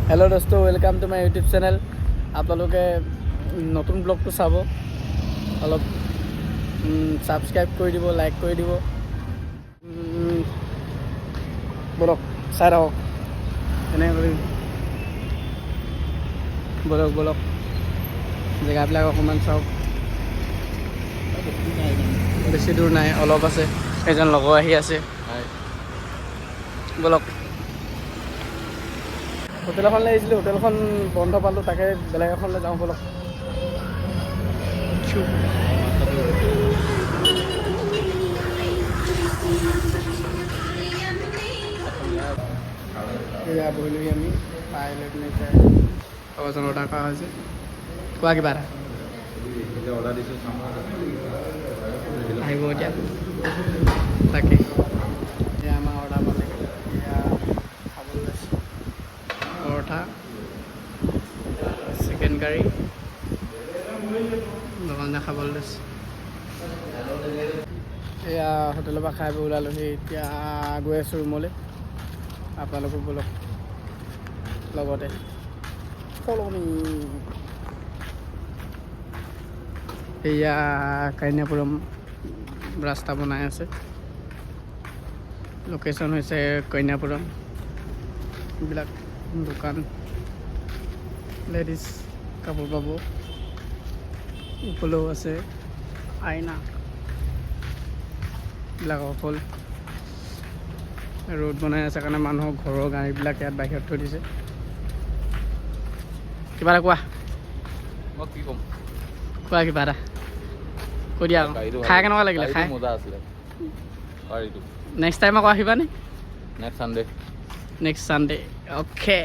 Hello' দোস্ত, welcome to my YouTube channel. আপোনালোকে নতুন ব্লগটো চাব, অলপ ছাবস্ক্ৰাইব কৰি দিব, লাইক কৰি দিব। বলক চাই থাকক এনেকৈ কৰি বলক জেগাবিলাক অকণমান চাওক। বেছি দূৰ নাই, অলপ আছে। এজন লগৰ আহি আছে, বলক। হোটেল এখনলৈ আহিছিলোঁ, হোটেলখন বন্ধ পালোঁ, তাকে বেলেগ এখনলৈ যাওঁ বলক। এয়া বহিলোহি আমি, পাই লৈ পিনে এতিয়া এজন অৰ্ডাৰ কৰা হৈছে। কোৱা কিবা এটা অৰ্ডাৰ দিছোঁ, আহিব এতিয়া। তাকে এতিয়া আমাৰ অৰ্ডাৰ পালে, এতিয়া খাবলৈ লৈছোঁ। পৰঠা, চিকেন কাৰী দোকানতে খাবলৈ লৈছোঁ। এয়া হোটেলৰ পৰা খাই বৈ ওলালোহি, এতিয়া গৈ আছোঁ ৰুমলৈ। আপোনালোকো বলক লগতে। এয়া কাইনাপুৰম ৰাস্তা বনাই আছে। লোকেশ্যন হৈছে কন্যাপুৰম। এইবিলাক দোকান, লেডিজ কাপোৰ পাব। উপলেও আছে আইনা, এইবিলাক অফল ৰোড বনাই আছে কাৰণে মানুহৰ ঘৰৰ গাড়ীবিলাক ইয়াত বাহিৰত থৈ দিছে। কিবা এটা কোৱা। মই কি ক'ম, কোৱা কিবা এটা কৈ দিয়া। খাই কেনেকুৱা লাগিলে? খাই মজা আছিলে। নেক্সট টাইম আকৌ আহিবানে? Next Sunday okay.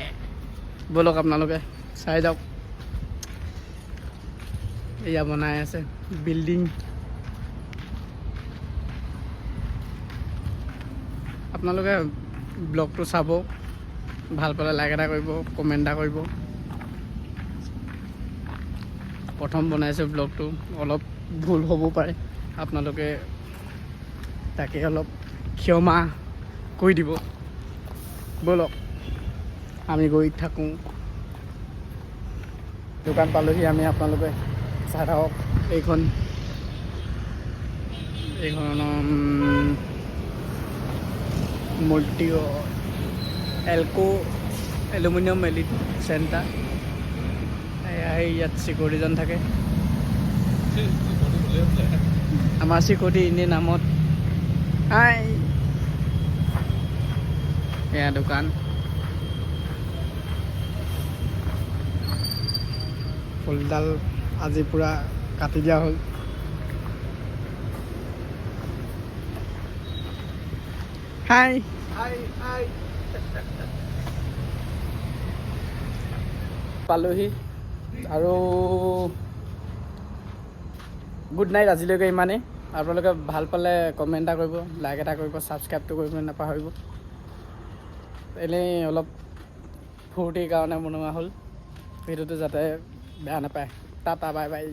ব'লক আপোনালোকে চাই যাওক। এয়া বনাই আছে বিল্ডিং। আপোনালোকে ব্লগটো চাব, ভাল পালে লাইক এটা কৰিব, কমেণ্ট এটা কৰিব। প্ৰথম বনাইছোঁ ব্লগটো, অলপ ভুল হ'ব পাৰে, আপোনালোকে তাকে অলপ ক্ষমা কৰি দিব। ব'লক আমি গৈ থাকোঁ। দোকান পালোহি আমি, আপোনালোকে চাই থাকক। এইখন মূৰ্তি এলকো এলুমিনিয়াম এলিট চেণ্টাৰ। ইয়াত চিকিউৰিটিজন থাকে। আমাৰ চিকিউৰিটি এনেই নামত। এয়া দোকান। ফুলডাল আজি পূৰা কাটি দিয়া হ'ল। হাই পালোহি আৰু গুড নাইট। আজিলৈকে ইমানেই। আপোনালোকে ভাল পালে কমেণ্ট এটা কৰিব, লাইক এটা কৰিব, ছাবস্ক্ৰাইবটো কৰিব নাপাহৰিব। এনেই অলপ ফূৰ্তিৰ কাৰণে বনোৱা হ'ল ভিডিঅ'টো, যাতে বেয়া নাপায়। Tata bye bye.